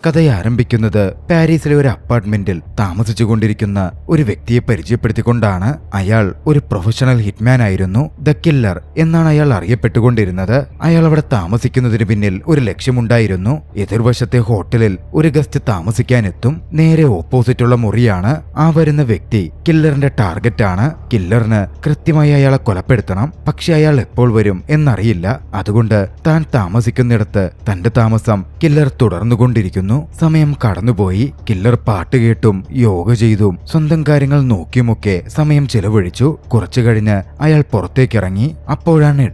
കഥയാരംഭിക്കുന്നത് പാരീസിലെ ഒരു അപ്പാർട്ട്മെന്റിൽ താമസിച്ചുകൊണ്ടിരിക്കുന്ന ഒരു വ്യക്തിയെ പരിചയപ്പെടുത്തിക്കൊണ്ടാണ്. അയാൾ ഒരു പ്രൊഫഷണൽ ഹിറ്റ്മാൻ ആയിരുന്നു. ദ കില്ലർ എന്നാണ് അയാൾ അറിയപ്പെട്ടുകൊണ്ടിരുന്നത്. അയാൾ അവിടെ താമസിക്കുന്നതിന് പിന്നിൽ ഒരു ലക്ഷ്യമുണ്ടായിരുന്നു. എതിർവശത്തെ ഹോട്ടലിൽ ഒരു ഗസ്റ്റ് താമസിക്കാനെത്തും. നേരെ ഓപ്പോസിറ്റുള്ള മുറിയാണ്. ആ വരുന്ന വ്യക്തി കില്ലറിന്റെ ടാർഗറ്റാണ്. കില്ലറിന് കൃത്യമായി അയാളെ കൊലപ്പെടുത്തണം. പക്ഷെ അയാൾ എപ്പോൾ വരും എന്നറിയില്ല. അതുകൊണ്ട് താൻ താമസിക്കുന്നിടത്ത് തന്റെ താമസം കില്ലർ തുടർന്നുകൊണ്ടിരിക്കുന്നു. സമയം കടന്നുപോയി. കില്ലർ പാട്ട് കേട്ടും യോഗ ചെയ്തും സ്വന്തം കാര്യങ്ങൾ നോക്കിയുമൊക്കെ സമയം ചെലവഴിച്ചു. കുറച്ചു കഴിഞ്ഞ് അയാൾ പുറത്തേക്കിറങ്ങി. അപ്പോഴാണ്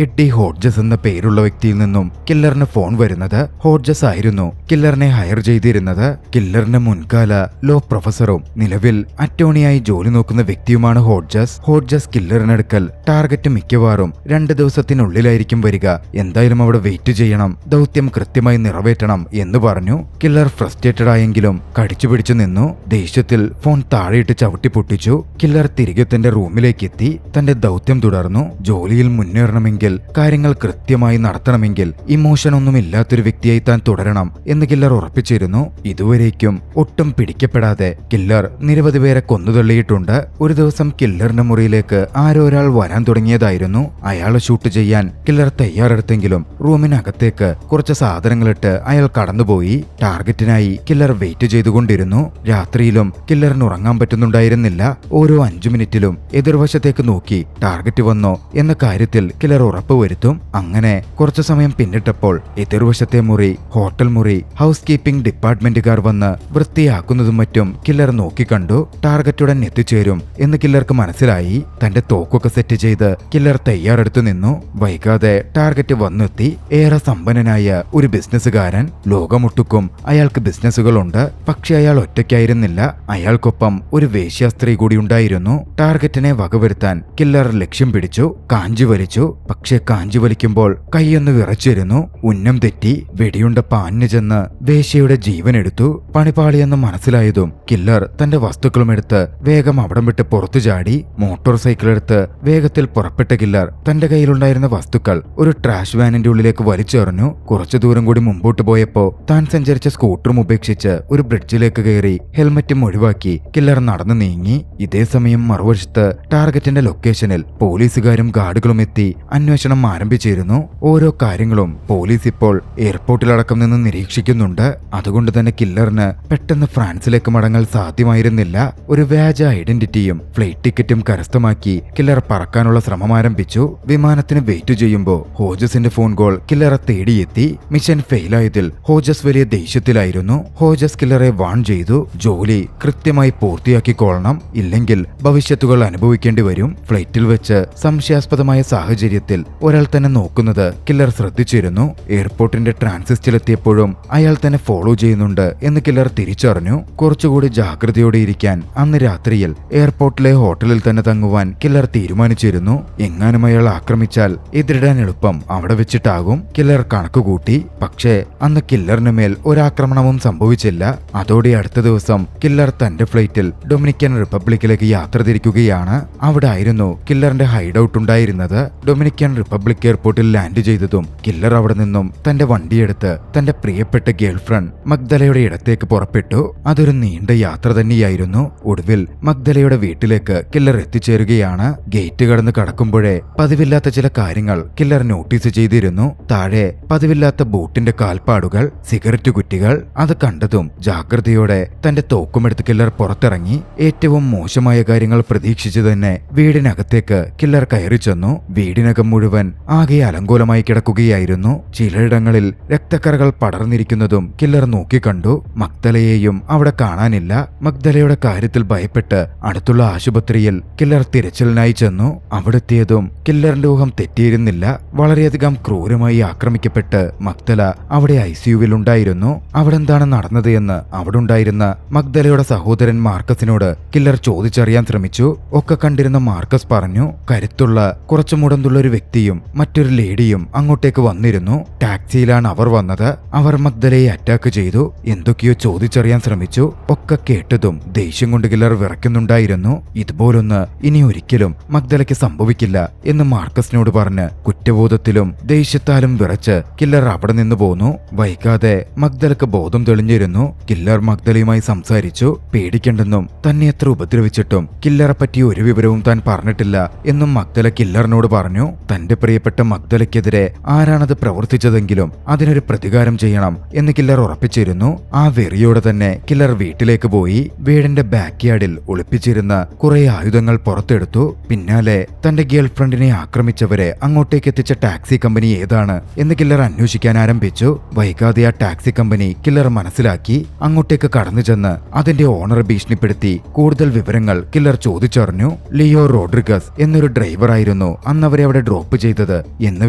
എഡ്ഡി ഹോഡ്ജസ് എന്ന പേരുള്ള വ്യക്തിയിൽ നിന്നും കില്ലറിന് ഫോൺ വരുന്നത്. ഹോഡ്ജസ് ആയിരുന്നു കില്ലറിനെ ഹയർ ചെയ്തിരുന്നത്. കില്ലറിന്റെ മുൻകാല ലോ പ്രൊഫസറും നിലവിൽ അറ്റോർണിയായി ജോലി നോക്കുന്ന വ്യക്തിയുമാണ് ഹോഡ്ജസ് കില്ലറിനടുക്കൽ ടാർഗറ്റ് മിക്കവാറും 2 ദിവസത്തിനുള്ളിലായിരിക്കും വരിക. എന്തായാലും അവിടെ വെയിറ്റ് ചെയ്യണം, ദൗത്യം കൃത്യമായി നിറവേറ്റണം എന്ന് പറഞ്ഞു. കില്ലർ ഫ്രസ്ട്രേറ്റഡ് ആയെങ്കിലും കടിച്ചു പിടിച്ചു നിന്നു. ദേഷ്യത്തിൽ ഫോൺ താഴെയിട്ട് ചവിട്ടി പൊട്ടിച്ചു. കില്ലർ തിരികെ തന്റെ റൂമിലേക്ക് എത്തി. തന്റെ ദൗത്യം തുടർന്നു. ജോലിയിൽ മുന്നേറണമെങ്കിൽ, കാര്യങ്ങൾ കൃത്യമായി നടത്തണമെങ്കിൽ ഇമോഷൻ ഒന്നും ഇല്ലാത്തൊരു വ്യക്തിയായി താൻ തുടരണം എന്ന് കില്ലർ ഉറപ്പിച്ചിരുന്നു. ഇതുവരേക്കും ഒട്ടും പിടിക്കപ്പെടാതെ കില്ലർ നിരവധി പേരെ കൊന്നുതള്ളിയിട്ടുണ്ട്. ഒരു ദിവസം കില്ലറിന്റെ മുറിയിലേക്ക് ആരോ ഒരാൾ വരാൻ തുടങ്ങിയതായിരുന്നു. അയാളെ ഷൂട്ട് ചെയ്യാൻ കില്ലർ തയ്യാറെടുത്തെങ്കിലും റൂമിനകത്തേക്ക് കുറച്ച് സാധനങ്ങളിട്ട് അയാൾ കടന്നുപോയി. ടാർഗറ്റിനായി കില്ലർ വെയിറ്റ് ചെയ്തുകൊണ്ടിരുന്നു. രാത്രിയിലും കില്ലറിന് ഉറങ്ങാൻ പറ്റുന്നുണ്ടായിരുന്നില്ല. ഓരോ 5 മിനിറ്റിലും എതിർവശത്തേക്ക് നോക്കി ടാർഗറ്റ് വന്നോ എന്ന കാര്യത്തിൽ കില്ലർ ഉറപ്പുവരുത്തും. അങ്ങനെ കുറച്ചു സമയം പിന്നിട്ടപ്പോൾ എതിർവശത്തെ മുറി, ഹോട്ടൽ മുറി, ഹൗസ് കീപ്പിംഗ് ഡിപ്പാർട്ട്മെന്റുകാർ വന്ന് വൃത്തിയാക്കുന്നതും മറ്റും കില്ലർ നോക്കിക്കണ്ടു. ടാർഗറ്റുടൻ എത്തിച്ചേരും എന്ന് കില്ലർക്ക് മനസ്സിലായി. തന്റെ തോക്കൊക്കെ സെറ്റ് ചെയ്ത് കില്ലർ തയ്യാറെടുത്തു നിന്നു. വൈകാതെ ടാർഗറ്റ് വന്നെത്തി. ഏറെ സമ്പന്നനായ ഒരു ബിസിനസ്സുകാരൻ. ലോകമൊട്ടുക്കും അയാൾക്ക് ബിസിനസ്സുകളുണ്ട്. പക്ഷെ അയാൾ ഒറ്റയ്ക്കായിരുന്നില്ല. അയാൾക്കൊപ്പം ഒരു വേശ്യാസ്ത്രീ കൂടി ഉണ്ടായിരുന്നു. ടാർഗറ്റിനെ വകവരുത്താൻ കില്ലർ ലക്ഷ്യം പിടിച്ചു. കാഞ്ചി വലിച്ചു. പക്ഷെ കാഞ്ചി വലിക്കുമ്പോൾ കൈയൊന്ന് വിറച്ചിരുന്നു. ഉന്നം തെറ്റി. വെടിയുണ്ട പാഞ്ഞു ചെന്ന് വേശ്യയുടെ ജീവൻ എടുത്തു. പണിപാളിയെന്ന് മനസ്സിലായതും കില്ലർ തന്റെ വസ്തുക്കളും എടുത്ത് വേഗം അവിടം വിട്ട് പുറത്തു ചാടി. മോട്ടോർ സൈക്കിൾ എടുത്ത് വേഗത്തിൽ പുറപ്പെട്ട കില്ലർ തന്റെ കയ്യിലുണ്ടായിരുന്ന വസ്തുക്കൾ ഒരു ട്രാഷ് വാനിന്റെ ഉള്ളിലേക്ക് വലിച്ചെറിഞ്ഞു. കുറച്ചു ദൂരം കൂടി മുമ്പോട്ട് പോയപ്പോ താൻ സഞ്ചരിച്ച സ്കൂട്ടറും ഉപേക്ഷിച്ച് ഒരു ബ്രിഡ്ജിലേക്ക് കയറി ഹെൽമറ്റും ഒഴിവാക്കി കില്ലർ നടന്നു നീങ്ങി. ഇതേ സമയം മറുവശത്ത് ടാർഗറ്റിന്റെ ലൊക്കേഷനിൽ പോലീസുകാരും ഗാർഡുകളും എത്തി അന്വേഷണം ആരംഭിച്ചിരുന്നു. ഓരോ കാര്യങ്ങളും പോലീസ് ഇപ്പോൾ എയർപോർട്ടിലടക്കം നിന്ന് നിരീക്ഷിക്കുന്നുണ്ട്. അതുകൊണ്ട് തന്നെ കില്ലറിന് പെട്ടെന്ന് ഫ്രാൻസിലേക്ക് മടങ്ങാൻ സാധ്യമായിരുന്നില്ല. ഒരു വ്യാജ ഐഡന്റിറ്റിയും ഫ്ലൈറ്റ് ടിക്കറ്റും കരസ്ഥമാക്കി കില്ലർ പറക്കാനുള്ള ശ്രമം ആരംഭിച്ചു. വിമാനത്തിന് വെയിറ്റ് ചെയ്യുമ്പോൾ ഹോജസിന്റെ ഫോൺ കോൾ കില്ലറെ തേടിയെത്തി. മിഷൻ ഫെയിലായതിൽ ഹോജസ് വലിയ ദേഷ്യത്തിലായിരുന്നു. ഹോജസ് കില്ലറെ വാൺ ചെയ്തു. ജോലി കൃത്യമായി പൂർത്തിയാക്കിക്കൊള്ളണം, ഇല്ലെങ്കിൽ ഭവിഷ്യത്തുകൾ അനുഭവിക്കേണ്ടി വരും. ഫ്ലൈറ്റിൽ വെച്ച് സംശയാസ്പദമായ സാഹചര്യത്തിൽ ഒരാൾ തന്നെ നോക്കുന്നത് കില്ലർ ശ്രദ്ധിച്ചിരുന്നു. എയർപോർട്ടിന്റെ ട്രാൻസിസ്റ്റിലെത്തിയപ്പോഴും അയാൾ തന്നെ ഫോളോ ചെയ്യുന്നുണ്ട് എന്ന് കില്ലർ തിരിച്ചറിഞ്ഞു. കുറച്ചുകൂടി ജാഗ്രതയോടെ ഇരിക്കാൻ അന്ന് രാത്രിയിൽ എയർപോർട്ടിലെ ഹോട്ടലിൽ തന്നെ തങ്ങുവാൻ കില്ലർ തീരുമാനിച്ചിരുന്നു. എങ്ങാനും അയാൾ ആക്രമിച്ചാൽ എതിരിടാൻ എളുപ്പം അവിടെ വെച്ചിട്ടാകും കില്ലർ കണക്കുകൂട്ടി. പക്ഷേ അന്ന് കില്ലറിന് മേൽ ഒരാക്രമണവും സംഭവിച്ചില്ല. അതോടെ അടുത്ത ദിവസം കില്ലർ തന്റെ ഫ്ലൈറ്റിൽ ഡൊമിനിക്കൻ റിപ്പബ്ലിക്കിലേക്ക് യാത്ര തിരിക്കുകയാണ്. അവിടെ ആയിരുന്നു കില്ലറിന്റെ ഹൈഡ് ഔട്ട് ഉണ്ടായിരുന്നത്. ഡൊമിനിക്കൻ റിപ്പബ്ലിക് എയർപോർട്ടിൽ ലാൻഡ് ചെയ്തതും കില്ലർ അവിടെ നിന്നും തന്റെ വണ്ടിയെടുത്ത് തന്റെ പ്രിയപ്പെട്ട ഗേൾഫ്രണ്ട് മഗ്ദലയുടെ ഇടത്തേക്ക് പുറപ്പെട്ടു. അതൊരു നീണ്ട യാത്ര തന്നെയായിരുന്നു. ഒടുവിൽ മഗ്ദലയുടെ വീട്ടിലേക്ക് കില്ലർ എത്തിച്ചേരുകയാണ്. ഗേറ്റ് കടന്ന് കടക്കുമ്പോഴേ പതിവില്ലാത്ത ചില കാര്യങ്ങൾ കില്ലർ നോട്ടീസ് ചെയ്തിരുന്നു. താഴെ പതിവില്ലാത്ത ബൂട്ടിന്റെ കാൽപ്പാടുകൾ, സിഗരറ്റ് കുറ്റികൾ. അത് കണ്ടതും ജാഗ്രതയോടെ തന്റെ തോക്കുമെടുത്ത് കില്ലർ പുറത്തിറങ്ങി. ഏറ്റവും മോശമായ കാര്യങ്ങൾ പ്രതീക്ഷിച്ചു തന്നെ വീടിനകത്തേക്ക് കില്ലർ കയറി ചെന്നു. വീടിനകം മുഴുവൻ ആകെ അലങ്കോലമായി കിടക്കുകയായിരുന്നു. ചിലയിടങ്ങളിൽ രക്തക്കറകൾ പടർന്നിരിക്കുന്നതും കില്ലർ നോക്കിക്കണ്ടു. മഗ്ദലയെയും അവിടെ കാണാനില്ല. മഗ്ദലയുടെ കാര്യത്തിൽ ഭയപ്പെട്ട് അടുത്തുള്ള ആശുപത്രിയിൽ കില്ലർ തിരച്ചിലിനായി ചെന്നു. അവിടെത്തിയതും കില്ലറിന്റെ ഊഹം തെറ്റിയിരുന്നില്ല. വളരെയധികം ക്രൂരമായി ആക്രമിക്കപ്പെട്ട് മഗ്ദല അവിടെ ICUവിൽ ഉണ്ടായിരുന്നു. അവിടെ എന്താണ് നടന്നത് എന്ന് അവിടെ ഉണ്ടായിരുന്ന മഗ്ദലയുടെ സഹോദരൻ മാർക്കസിനോട് കില്ലർ ചോദിച്ചറിയാൻ ശ്രമിച്ചു. ഒക്കെ കണ്ടിരുന്ന മാർക്കസ് പറഞ്ഞു, കരുത്തുള്ള കുറച്ചു മുടന്തുള്ള ഒരു വ്യക്തിയും മറ്റൊരു ലേഡിയും അങ്ങോട്ടേക്ക് വന്നിരുന്നു. ടാക്സിയിലാണ് അവർ വന്നത്. അവർ മഗ്ദലയെ അറ്റാക്ക് ചെയ്തു. എന്തൊക്കെയോ ചോദിച്ചറിയാൻ ശ്രമിച്ചു. ഒക്കെ കേട്ടതും ദേഷ്യം കൊണ്ട് കില്ലർ വിറയ്ക്കുന്നുണ്ടായിരുന്നു. ഇതുപോലൊന്ന് ഇനി ഒരിക്കലും മഗ്ദലയ്ക്ക് സംഭവിക്കില്ല എന്ന് മാർക്കസിനോട് പറഞ്ഞ് കുറ്റബോധത്തിലും ദേഷ്യത്താലും വിറച്ച് കില്ലർ അവിടെ നിന്ന് പോന്നു. പോന്നു. വൈകാതെ മഗ്ദലക്ക് ബോധം തെളിഞ്ഞിരുന്നു. കില്ലർ മഗ്ദലയുമായി സംസാരിച്ചു. പേടിക്കണ്ടെന്നും തന്നെ എത്ര ഉപദ്രവിച്ചിട്ടും കില്ലറെ പറ്റി ഒരു വിവരവും താൻ പറഞ്ഞിട്ടില്ല എന്നും മഗ്ദല കില്ലറിനോട് പറഞ്ഞു. തന്റെ പ്രിയപ്പെട്ട മഗ്ദലയ്ക്കെതിരെ ആരാണത് പ്രവർത്തിച്ചതെങ്കിലും അതിനൊരു പ്രതികാരം ചെയ്യണം എന്ന് കില്ലർ ഉറപ്പിച്ചിരുന്നു. ആ വെറിയോടെ തന്നെ കില്ലർ വീട്ടിലേക്ക് പോയി. വീടിന്റെ ബാക്ക് യാർഡിൽ ഒളിപ്പിച്ചിരുന്ന കുറെ ആയുധങ്ങൾ പുറത്തെടുത്തു. പിന്നാലെ തന്റെ ഗേൾഫ്രണ്ടിനെ ആക്രമിച്ചവരെ അങ്ങോട്ടേക്ക് എത്തിച്ച ടാക്സി കമ്പനി ഏതാണ് എന്ന് കില്ലർ അന്വേഷിക്കാൻ ആരംഭിച്ചു. വൈകാതെ ആ ടാക്സി കമ്പനി കില്ലർ മനസ്സിലാക്കി. അങ്ങോട്ടേക്ക് കടന്നു ചെന്ന് അതിന്റെ ഓണറെ ഭീഷണിപ്പെടുത്തി കൂടുതൽ വിവരങ്ങൾ കില്ലർ ചോദിച്ചറിഞ്ഞു. ലിയോ റോഡ്രിഗസ് എന്നൊരു ഡ്രൈവറായിരുന്നു അന്നവരെ അവിടെ ഡ്രോപ്പ് ചെയ്തത് എന്ന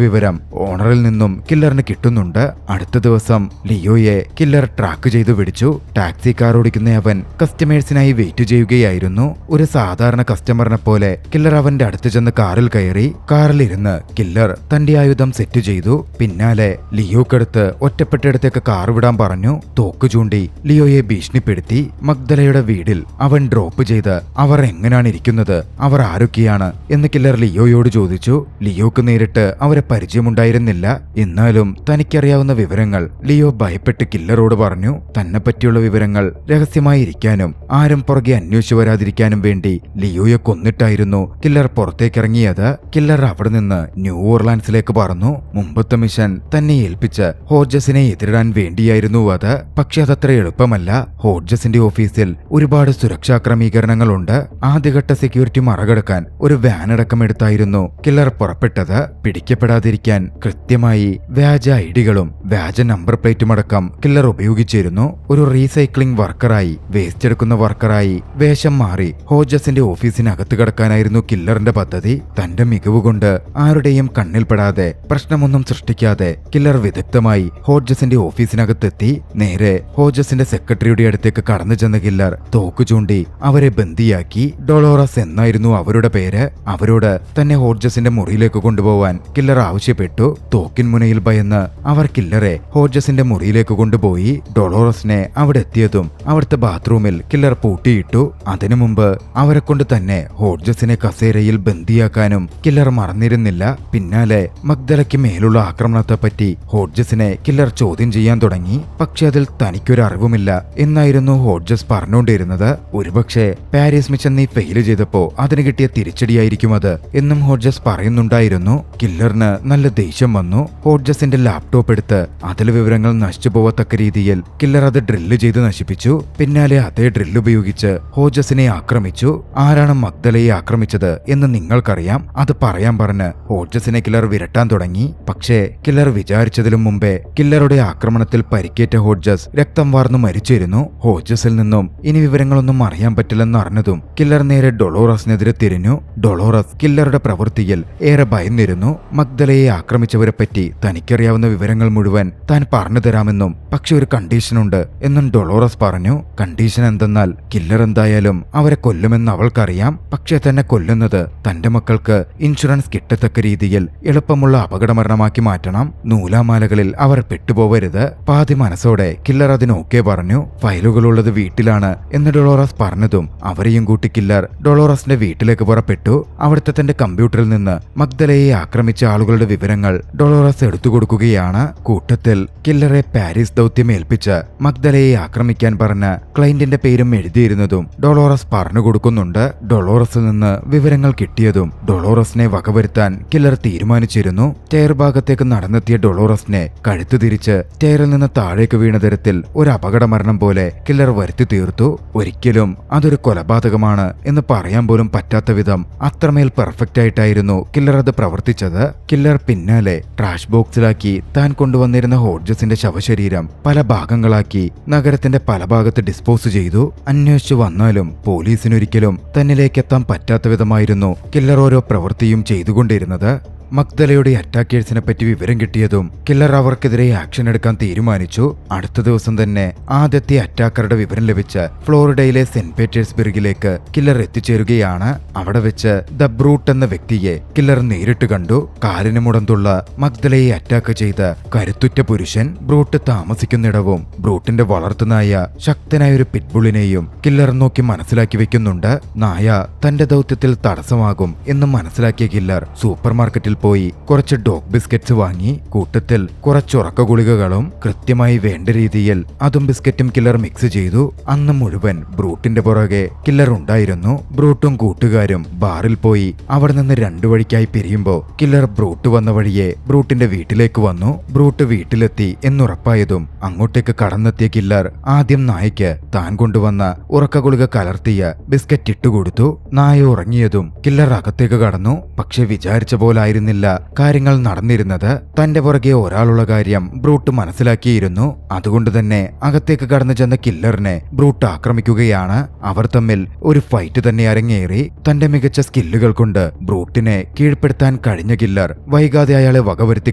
വിവരം ഓണറിൽ നിന്നും കില്ലറിന് കിട്ടുന്നുണ്ട്. അടുത്ത ദിവസം ലിയോയെ കില്ലർ ട്രാക്ക് ചെയ്തു പിടിച്ചു. ടാക്സി കാർ ഓടിക്കുന്ന അവൻ കസ്റ്റമേഴ്സിനായി വെയിറ്റ് ചെയ്യുകയായിരുന്നു. ഒരു സാധാരണ കസ്റ്റമറിനെ പോലെ കില്ലർ അവന്റെ അടുത്ത് ചെന്ന് കാറിൽ കയറി. കാറിലിരുന്ന് കില്ലർ തന്റെ ആയുധം സെറ്റ് ചെയ്തു. പിന്നാലെ ലിയോക്കടുത്ത് ഒറ്റപ്പെട്ടയിടത്തേക്ക് കാർ വിടാൻ പറഞ്ഞു. തോക്ക് ചൂണ്ടി ലിയോയെ ഭീഷണിപ്പെടുത്തി. മഗ്ദലയുടെ വീടിൽ അവൻ ഡ്രോപ്പ് ചെയ്ത് അവർ എങ്ങനെയാണ് ഇരിക്കുന്നത്, അവർ ആരൊക്കെയാണ് എന്ന് കില്ലർ ലിയോയോട് ചോദിച്ചു. ലിയോക്ക് നേരിട്ട് അവരെ പരിചയമുണ്ടായിരുന്നില്ല. എന്നാലും തനിക്കറിയാവുന്ന വിവരങ്ങൾ ലിയോ ഭയപ്പെട്ട് കില്ലറോട് പറഞ്ഞു. തന്നെ പറ്റിയുള്ള വിവരങ്ങൾ രഹസ്യമായി ഇരിക്കാനും ആരും പുറകെ അന്വേഷിച്ചു വരാതിരിക്കാനും വേണ്ടി ലിയോയെ കൊന്നിട്ടായിരുന്നു കില്ലർ പുറത്തേക്കിറങ്ങിയത്. കില്ലർ അവിടെ നിന്ന് ന്യൂ ഓർലാൻഡ്സിലേക്ക് പറന്നു. മുമ്പത്തെ മിഷൻ തന്നെ ഏൽപ്പിച്ച് ഹോഡ്ജസിനെ എതിരിടാൻ വേണ്ടിയായിരുന്നു അത്. പക്ഷെ അതത്ര എളുപ്പമല്ല. ഹോഡ്ജസിന്റെ ഓഫീസിൽ ഒരുപാട് സുരക്ഷാ ക്രമീകരണങ്ങളുണ്ട്. ആദ്യഘട്ട സെക്യൂരിറ്റി മറികടക്കാൻ ഒരു വാനടക്കം എടുത്തായിരുന്നു കില്ലർ പുറപ്പെട്ടത്. പിടിക്കപ്പെടാതിരിക്കാൻ കൃത്യമായി വ്യാജ ഐഡികളും വ്യാജ നമ്പർ പ്ലേറ്റും അടക്കം കില്ലർ ഉപയോഗിച്ചിരുന്നു. ഒരു റീസൈക്ലിംഗ് വർക്കറായി, വേസ്റ്റ് എടുക്കുന്ന വർക്കറായി വേഷം മാറി ഹോഡ്ജസിന്റെ ഓഫീസിനകത്ത് കടക്കാനായിരുന്നു കില്ലറിന്റെ പദ്ധതി. തന്റെ മികവുകൊണ്ട് ആരുടെയും കണ്ണിൽപ്പെടാതെ പ്രശ്നമൊന്നും സൃഷ്ടിക്കാതെ കില്ലർ വിദഗ്ധമായി ഹോഡ്ജസിന്റെ ഓഫീസിനകത്തെത്തി. നേരെ ഹോഡ്ജസിന്റെ സെക്രട്ടറിയുടെ അടുത്തേക്ക് കടന്നു ചെന്ന കില്ലർ തോക്ക് ചൂണ്ടി അവരെ ബന്ദിയാക്കി. ഡൊളോറസ് എന്നായിരുന്നു അവരുടെ പേര്. അവരോട് തന്നെ ഹോഡ്ജസിന്റെ മുറിയിലേക്ക് കൊണ്ടുപോവാൻ കില്ലർ ആവശ്യപ്പെട്ടു. തോക്കിൻ മുനയിൽ ഭയന്ന് അവർ കില്ലറെ ഹോഡ്ജസിന്റെ മുറിയിലേക്ക് കൊണ്ടുപോയി. ഡൊളോറസിനെ അവിടെ എത്തിയതും അവിടുത്തെ ബാത്റൂമിൽ കില്ലർ പൂട്ടിയിട്ടു. അതിനു മുമ്പ് അവരെ കൊണ്ട് തന്നെ ഹോഡ്ജസിനെ കസേരയിൽ ബന്ദിയാക്കാനും കില്ലർ മറന്നിരുന്നില്ല. പിന്നാലെ മഗ്ദലയ്ക്ക് മേലുള്ള ആക്രമണത്തെപ്പറ്റി ഹോഡ്ജസിനെ കില്ലർ ചോദ്യം ചെയ്യാൻ തുടങ്ങി. പക്ഷെ അതിൽ തനിക്കൊരു അറിവുമില്ല എന്നായിരുന്നു ഹോഡ്ജസ് പറഞ്ഞുകൊണ്ടിരുന്നത്. ഒരുപക്ഷെ പാരീസ് മിഷൻ നീ ഫെയിൽ ചെയ്തപ്പോ അതിന് കിട്ടിയ തിരിച്ചടിയായിരിക്കും അത് എന്നും ഹോഡ്ജസ് പറയുന്നുണ്ടായിരുന്നു. കില്ലറിന് നല്ല ദേഷ്യം വന്നു. ഹോഡ്ജസിന്റെ ലാപ്ടോപ്പ് എടുത്ത് അതിലെ വിവരങ്ങൾ നശിച്ചു പോവത്തക്ക രീതിയിൽ കില്ലർ അത് ഡ്രില്ല് ചെയ്ത് നശിപ്പിച്ചു. പിന്നാലെ അതേ ഡ്രില്ല് ഉപയോഗിച്ച് ഹോഡ്ജസിനെ ആക്രമിച്ചു. ആരാണ് മഗ്ദലയെ ആക്രമിച്ചത് എന്ന് നിങ്ങൾക്കറിയാം, അത് പറയാൻ പറഞ്ഞ് ഹോഡ്ജസിനെ കില്ലർ വിരട്ടാൻ തുടങ്ങി. പക്ഷേ കില്ലർ വിചാരിച്ചതിലും മുമ്പേ കില്ലറുടെ ആക്രമണത്തിൽ പരിക്കേറ്റ ഹോഡ്ജസ് രക്തം വാർന്നു മരിച്ചിരുന്നു. ഹോഡ്ജസിൽ നിന്നും ഇനി വിവരങ്ങളൊന്നും അറിയാൻ പറ്റില്ലെന്ന് അറിഞ്ഞതും കില്ലർ നേരെ ഡൊളോറസിനെതിരെ തിരിഞ്ഞു. ഡൊളോറസ് കില്ലറുടെ പ്രവൃത്തിയിൽ ഏറെ ഭയന്നിരുന്നു. മഗ്ദലയെ ആക്രമിച്ചവരെ പറ്റി തനിക്കറിയാവുന്ന വിവരങ്ങൾ മുഴുവൻ താൻ പറഞ്ഞു തരാമെന്നും പക്ഷെ ഒരു കണ്ടീഷനുണ്ട് എന്നും ഡൊളോറസ് പറഞ്ഞു. കണ്ടീഷൻ എന്തെന്നാൽ കില്ലർ എന്തായാലും അവരെ കൊല്ലുമെന്ന് അവൾക്കറിയാം. പക്ഷെ തന്നെ കൊല്ലുന്നത് തന്റെ മക്കൾക്ക് ഇൻഷുറൻസ് കിട്ടത്തക്ക രീതിയിൽ എളുപ്പമുള്ള അപകടമരണമാക്കി മാറ്റണം. നൂലാമാലകളിൽ അവർ പെട്ടുപോവരുത്. പാതി മനസ്സോടെ കില്ലർ അതിന് ഓക്കെ പറഞ്ഞു. ഫയലുകളുള്ളത് വീട്ടിലാണ് എന്ന് ഡൊളോറസ് പറഞ്ഞതും അവരെയും കൂട്ടി കില്ലർ ഡൊളോറസിന്റെ വീട്ടിലേക്ക് പുറപ്പെട്ടു. അവിടുത്തെ തന്റെ കമ്പ്യൂട്ടറിൽ നിന്ന് മഗ്ദലയെ ആക്രമിച്ച ആളുകളുടെ വിവരങ്ങൾ ഡൊളോറസ് എടുത്തുകൊടുക്കുകയാണ്. കൂട്ടത്തിൽ കില്ലറെ പാരീസ് ദൗത്യം ഏൽപ്പിച്ച് മഗ്ദലയെ ആക്രമിക്കാൻ പറഞ്ഞ ക്ലയന്റിന്റെ പേരും എഴുതിയിരുന്നതും ഡൊളോറസ് പറഞ്ഞു കൊടുക്കുന്നുണ്ട്. ഡൊളോറസിൽ നിന്ന് വിവരങ്ങൾ കിട്ടിയതും ഡൊളോറസിനെ വകവരുത്താൻ കില്ലർ തീരുമാനിച്ചിരുന്നു. സ്റ്റെയർ ഭാഗത്തേക്ക് നടന്നെത്തിയ ഡൊളോറസിനെ കഴുത്തു തിരിച്ച് സ്റ്റെയറിൽ നിന്ന് താഴേക്ക് വീണ തരത്തിൽ ഒരു അപകടമരണം പോലെ കില്ലർ വരുത്തി തീർത്തു. ഒരിക്കലും അതൊരു കൊലപാതകമാണ് എന്ന് പറയാൻ പോലും പറ്റാത്ത വിധം അത്രമേൽ പെർഫെക്റ്റ് ആയിട്ടായിരുന്നു കില്ലർ അത് പ്രവർത്തിച്ചത്. കില്ലർ പിന്നാലെ ട്രാഷ് ബോക്സിലാക്കി താൻ കൊണ്ടുവന്നിരുന്ന ഹോഡ്ജസിന്റെ ശവശരീരം പല ഭാഗങ്ങളാക്കി നഗരത്തിന്റെ പല ഭാഗത്ത് ഡിസ്പോസ് ചെയ്തു. അന്വേഷിച്ചു വന്നാലും പോലീസിനൊരിക്കലും തന്നിലേക്ക് എത്താൻ പറ്റാത്ത വിധമായിരുന്നു കില്ലർ ഓരോ പ്രവൃത്തിയും ചെയ്തുകൊണ്ടിരുന്നത്. മഗ്ദലയുടെ അറ്റാക്കേഴ്സിനെ പറ്റി വിവരം കിട്ടിയതും കില്ലർ അവർക്കെതിരെ ആക്ഷൻ എടുക്കാൻ തീരുമാനിച്ചു. അടുത്ത ദിവസം തന്നെ ആദ്യത്തെ അറ്റാക്കറുടെ വിവരം ലഭിച്ച ഫ്ലോറിഡയിലെ സെന്റ് പീറ്റേഴ്സ്ബർഗിലേക്ക് കില്ലർ എത്തിച്ചേരുകയാണ്. അവിടെ വെച്ച് ദ ബ്രൂട്ട് എന്ന വ്യക്തിയെ കില്ലർ നേരിട്ട് കണ്ടു. കാലിന് മുടന്തുള്ള മഗ്ദലയെ അറ്റാക്ക് ചെയ്ത കരുത്തുറ്റ പുരുഷൻ. ബ്രൂട്ട് താമസിക്കുന്നിടവും ബ്രൂട്ടിന്റെ വളർത്തുനായ ശക്തനായ ഒരു പിറ്റ്ബുളിനെയും കില്ലർ നോക്കി മനസ്സിലാക്കി വെക്കുന്നുണ്ട്. നായ തന്റെ ദൗത്യത്തിൽ തടസ്സമാകും എന്ന് മനസ്സിലാക്കിയ കില്ലർ സൂപ്പർ മാർക്കറ്റിൽ പോയി കുറച്ച് ഡോഗ് ബിസ്ക്കറ്റ്സ് വാങ്ങി കൂട്ടത്തിൽ കുറച്ച് ഉറക്ക ഗുളികകളും കൃത്യമായി വേണ്ട രീതിയിൽ അതും ബിസ്ക്കറ്റും കില്ലർ മിക്സ് ചെയ്തു. അന്ന് മുഴുവൻ ബ്രൂട്ടിന്റെ പുറകെ കില്ലർ ഉണ്ടായിരുന്നു. ബ്രൂട്ടും കൂട്ടുകാരും ബാറിൽ പോയി അവിടെ നിന്ന് രണ്ടു വഴിക്കായി പിരിയുമ്പോ കില്ലർ ബ്രൂട്ട് വന്ന വഴിയെ ബ്രൂട്ടിന്റെ വീട്ടിലേക്ക് വന്നു. ബ്രൂട്ട് വീട്ടിലെത്തി എന്നുറപ്പായതും അങ്ങോട്ടേക്ക് കടന്നെത്തിയ കില്ലർ ആദ്യം നായയ്ക്ക് താൻ കൊണ്ടുവന്ന ഉറക്ക ഗുളിക കലർത്തിയ ബിസ്ക്കറ്റ് ഇട്ടുകൊടുത്തു. നായ ഉറങ്ങിയതും കില്ലർ അകത്തേക്ക് കടന്നു. പക്ഷെ വിചാരിച്ച പോലായിരുന്നില്ല കാര്യങ്ങൾ നടന്നിരുന്നത്. തന്റെ പുറകെ ഒരാളുള്ള കാര്യം ബ്രൂട്ട് മനസ്സിലാക്കിയിരുന്നു. അതുകൊണ്ട് തന്നെ അകത്തേക്ക് കടന്നു ചെന്ന കില്ലറിനെ ബ്രൂട്ട് ആക്രമിക്കുകയാണ്. അവർ തമ്മിൽ ഒരു ഫൈറ്റ് തന്നെ അരങ്ങേറി. തന്റെ മികച്ച സ്കില്ലുകൾ കൊണ്ട് ബ്രൂട്ടിനെ കീഴ്പ്പെടുത്താൻ കഴിഞ്ഞ കില്ലർ വൈകാതെ അയാളെ വകവരുത്തി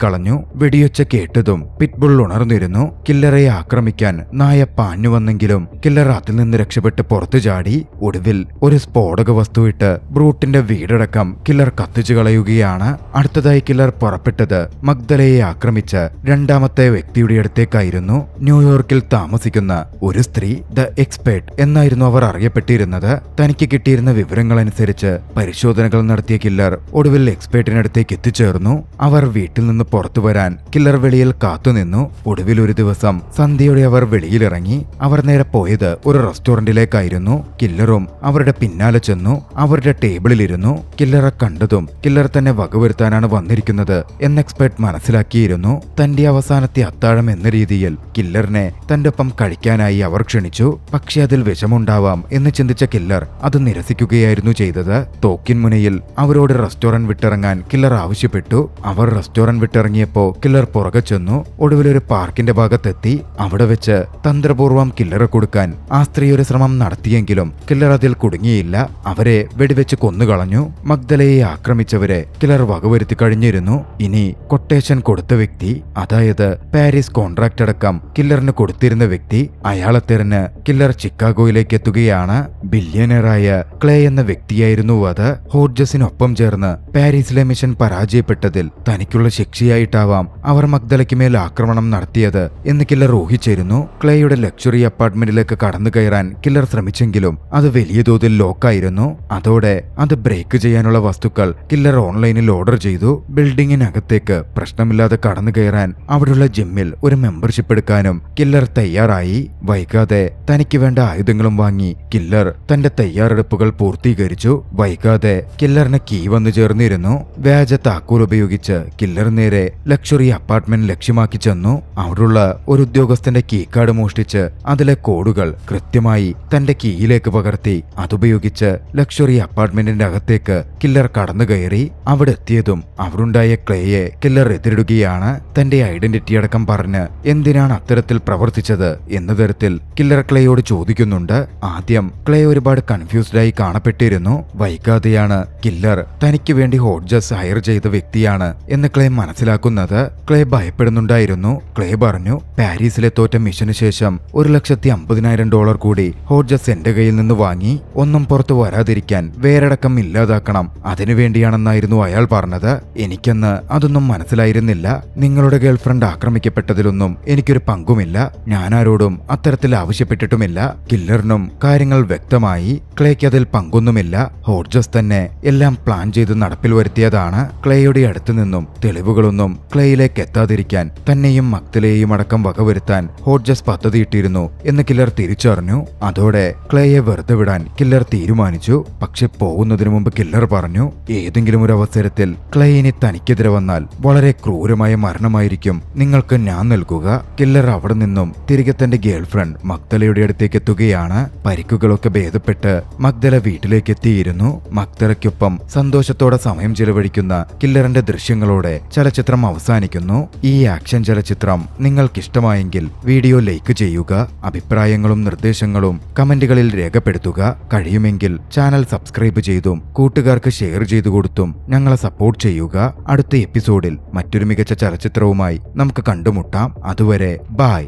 കളഞ്ഞു. വെടിയൊച്ച കേട്ടതും പിറ്റ്ബുൾ ഉണർന്നിരുന്നു. കില്ലറെ ആക്രമിക്കാൻ നായ പാഞ്ഞു വന്നെങ്കിലും കില്ലർ അതിൽ നിന്ന് രക്ഷപ്പെട്ട് പുറത്തു ചാടി. ഒടുവിൽ ഒരു സ്ഫോടക വസ്തുവിട്ട് ബ്രൂട്ടിന്റെ വീടടക്കം കില്ലർ കത്തിച്ചു കളയുകയാണ്. അടുത്തതായി കില്ലർ പുറപ്പെട്ടത് മഗ്ദലയെ ആക്രമിച്ച രണ്ടാമത്തെ വ്യക്തിയുടെ അടുത്തേക്കായിരുന്നു. ന്യൂയോർക്കിൽ താമസിക്കുന്ന ഒരു സ്ത്രീ, ദ എക്സ്പെർട്ട് എന്നായിരുന്നു അവർ അറിയപ്പെട്ടിരുന്നത്. തനിക്ക് കിട്ടിയിരുന്ന വിവരങ്ങൾ അനുസരിച്ച് പരിശോധനകൾ നടത്തിയ കില്ലർ ഒടുവിൽ എക്സ്പെർട്ടിനടുത്തേക്ക് എത്തിച്ചേർന്നു. അവർ വീട്ടിൽ നിന്ന് പുറത്തു വരാൻ കില്ലർ വെളിയിൽ കാത്തുനിന്നു. ഒടുവിൽ ഒരു ദിവസം സന്ധ്യയോടെ അവർ വെളിയിലിറങ്ങി. അവർ നേരെ പോയത് ഒരു റെസ്റ്റോറന്റിലേക്കായിരുന്നു. കില്ലറും അവരുടെ പിന്നാലെ ചെന്നു. അവരുടെ ടേബിളിലിരുന്നു. കില്ലറെ കണ്ടതും കില്ലർ തന്നെ വകവരുത്താനാണ് വന്നിരിക്കുന്നത് എന്ന് എക്സ്പെർട്ട് മനസ്സിലാക്കിയിരുന്നു. തന്റെ അവസാനത്തെ അത്താഴം എന്ന രീതിയിൽ കില്ലറിനെ തന്റെ ഒപ്പം കഴിക്കാനായി അവർ ക്ഷണിച്ചു. പക്ഷെ അതിൽ വിഷമുണ്ടാവാം എന്ന് ചിന്തിച്ച കില്ലർ അത് നിരസിക്കുകയായിരുന്നു ചെയ്തത്. തോക്കിൻ മുനയിൽ അവരോട് റെസ്റ്റോറന്റ് വിട്ടിറങ്ങാൻ കില്ലർ ആവശ്യപ്പെട്ടു. അവർ റെസ്റ്റോറന്റ് വിട്ടിറങ്ങിയപ്പോ കില്ലർ പുറകെ ചെന്നു. ഒടുവിൽ ഒരു പാർക്കിന്റെ ഭാഗത്തെത്തി. അവിടെ വെച്ച് തന്ത്രപൂർവ്വം കില്ലറെ കൊടുക്കാൻ ആ സ്ത്രീ ഒരു ശ്രമം നടത്തിയെങ്കിലും കില്ലർ അതിൽ കുടുങ്ങിയില്ല. അവരെ വെടിവെച്ച് കൊന്നുകളഞ്ഞു. മഗ്ദലയെ ആക്രമിച്ചവരെ കില്ലർ വകവരുത്തി കഴിഞ്ഞിരുന്നു. ഇനി കൊട്ടേഷൻ കൊടുത്ത വ്യക്തി, അതായത് പാരീസ് കോൺട്രാക്ട് അടക്കം കില്ലറിന് കൊടുത്തിരുന്ന വ്യക്തി, അയാളെ തിരഞ്ഞ് കില്ലർ ചിക്കാഗോയിലേക്ക് എത്തുകയാണ്. ബില്യണറായ ക്ലേ എന്ന വ്യക്തിയായിരുന്നു അത്. ഹോഡ്ജസിനൊപ്പം ചേർന്ന് പാരീസിലെ മിഷൻ പരാജയപ്പെട്ടതിൽ തനിക്കുള്ള ശിക്ഷയായിട്ടാവാം അവർ മഗ്ദലയ്ക്ക് മേൽ ആക്രമണം നടത്തിയത് എന്ന് കില്ലർ ഊഹിച്ചിരുന്നു. ക്ലേയുടെ ലക്ഷറി അപ്പാർട്ട്മെന്റിലേക്ക് കടന്നു കയറാൻ കില്ലർ ശ്രമിച്ചെങ്കിലും അത് വലിയ തോതിൽ ലോക്കായിരുന്നു. അതോടെ അത് ബ്രേക്ക് ചെയ്യാനുള്ള വസ്തുക്കൾ കില്ലർ ഓൺലൈനിൽ ഓർഡർ ചെയ്തു. ബിൽഡിങ്ങിനകത്തേക്ക് പ്രശ്നമില്ലാതെ കടന്നു കയറാൻ അവിടെയുള്ള ജിമ്മിൽ ഒരു മെമ്പർഷിപ്പ് എടുക്കാനും കില്ലർ തയ്യാറായി. വൈകാതെ തനിക്ക് വേണ്ട ആയുധങ്ങളും വാങ്ങി കില്ലർ തന്റെ തയ്യാറെടുപ്പുകൾ പൂർത്തീകരിച്ചു. വൈകാതെ കില്ലറിന് കീ വന്നു ചേർന്നിരുന്നു. വ്യാജ താക്കോൽ ഉപയോഗിച്ച് കില്ലർ നേരെ ലക്ഷറി അപ്പാർട്ട്മെന്റ് ലക്ഷ്യമാക്കി ചെന്നു. അവിടുള്ള ഒരു ഉദ്യോഗസ്ഥന്റെ കീ കാർഡ് മോഷ്ടിച്ച് അതിലെ കോഡുകൾ കൃത്യമായി തന്റെ കീയിലേക്ക് പകർത്തി അതുപയോഗിച്ച് ലക്ഷറി അപ്പാർട്ട്മെന്റിന്റെ അകത്തേക്ക് കില്ലർ കടന്നു കയറി. അവിടെ എത്തിയതും അവിടുണ്ടായ ക്ലേയെ കില്ലർ എതിരിടുകയാണ്. തന്റെ ഐഡന്റിറ്റി അടക്കം പറഞ്ഞ് എന്തിനാണ് അത്തരത്തിൽ പ്രവർത്തിച്ചത് എന്ന തരത്തിൽ കില്ലർ ക്ലേയോട് ചോദിക്കുന്നുണ്ട്. ആദ്യം ക്ലേ ഒരുപാട് കൺഫ്യൂസ്ഡ് ആയി കാണപ്പെട്ടിരുന്നു. വൈകാതെയാണ് കില്ലർ തനിക്ക് വേണ്ടി ഹോഡ്ജസ് ഹയർ ചെയ്ത വ്യക്തിയാണ് എന്ന് ക്ലേ മനസ്സിലാക്കുന്നത്. ക്ലേ ഭയപ്പെടുന്നുണ്ടായിരുന്നു. ക്ലേ പറഞ്ഞു, പാരീസിലെ തോറ്റ മിഷന് ശേഷം $150,000 കൂടി ഹോഡ്ജസ് എന്റെ കയ്യിൽ നിന്ന് വാങ്ങി. ഒന്നും പുറത്തു വരാതിരിക്കാൻ വേരടക്കം ഇല്ലാതാക്കണം. അതിനുവേണ്ടിയാണെന്നായിരുന്നു അയാൾ പറഞ്ഞത്. എനിക്കെന്ന് അതൊന്നും മനസ്സിലായിരുന്നില്ല. നിങ്ങളുടെ ഗേൾഫ്രണ്ട് ആക്രമിക്കപ്പെട്ടതിലൊന്നും എനിക്കൊരു പങ്കുമില്ല. ഞാനാരോടും അത്തരത്തിൽ ആവശ്യപ്പെട്ടിട്ടുമില്ല. കില്ലറിനും കാര്യങ്ങൾ വ്യക്തമായി. ക്ലേക്ക് അതിൽ പങ്കൊന്നുമില്ല. ഹോഡ്ജസ് തന്നെ എല്ലാം പ്ലാൻ ചെയ്ത് നടപ്പിൽ വരുത്തിയതാണ്. ക്ലേയുടെ അടുത്തു നിന്നും തെളിവുകളൊന്നും ക്ലേയിലേക്ക് എത്താതിരിക്കാൻ തന്നെയും മഗ്ദലയെയും അടക്കം വകവരുത്താൻ ഹോഡ്ജസ് പദ്ധതിയിട്ടിരുന്നു എന്ന് കില്ലർ തിരിച്ചറിഞ്ഞു. അതോടെ ക്ലേയെ വെറുതെ വിടാൻ കില്ലർ തീരുമാനിച്ചു. പക്ഷെ പോകുന്നതിനു മുമ്പ് കില്ലർ പറഞ്ഞു, ഏതെങ്കിലും ഒരു അവസരത്തിൽ ക്ലേ ഇനി തനിക്കെതിരെ വന്നാൽ വളരെ ക്രൂരമായ മരണമായിരിക്കും നിങ്ങൾക്ക് ഞാൻ നൽകുക. കില്ലർ അവിടെ നിന്നും തിരികെ തന്റെ ഗേൾഫ്രണ്ട് മഗ്ദലയുടെ അടുത്തേക്ക് എത്തുകയാണ്. പരിക്കുകളൊക്കെ ഭേദപ്പെട്ട് മഗ്ദല വീട്ടിലേക്ക് എത്തിയിരുന്നു. മഗ്ദലയ്ക്കൊപ്പം സന്തോഷത്തോടെ സമയം ചിലവഴിക്കുന്ന കില്ലറിന്റെ ദൃശ്യങ്ങളോടെ ചലച്ചിത്രം അവസാനിക്കുന്നു. ഈ ആക്ഷൻ ചലച്ചിത്രം നിങ്ങൾക്കിഷ്ടമായെങ്കിൽ വീഡിയോ ലൈക്ക് ചെയ്യുക. അഭിപ്രായങ്ങളും നിർദ്ദേശങ്ങളും കമന്റുകളിൽ രേഖപ്പെടുത്തുക. കഴിയുമെങ്കിൽ ചാനൽ സബ്സ്ക്രൈബ് ചെയ്തും കൂട്ടുകാർക്ക് ഷെയർ ചെയ്തു കൊടുത്തും ഞങ്ങളെ സപ്പോർട്ട് ചെയ്യുക. അടുത്ത എപ്പിസോഡിൽ മറ്റൊരു മികച്ച ചലച്ചിത്രവുമായി നമുക്ക് കണ്ടുമുട്ടാം. അതുവരെ ബൈ.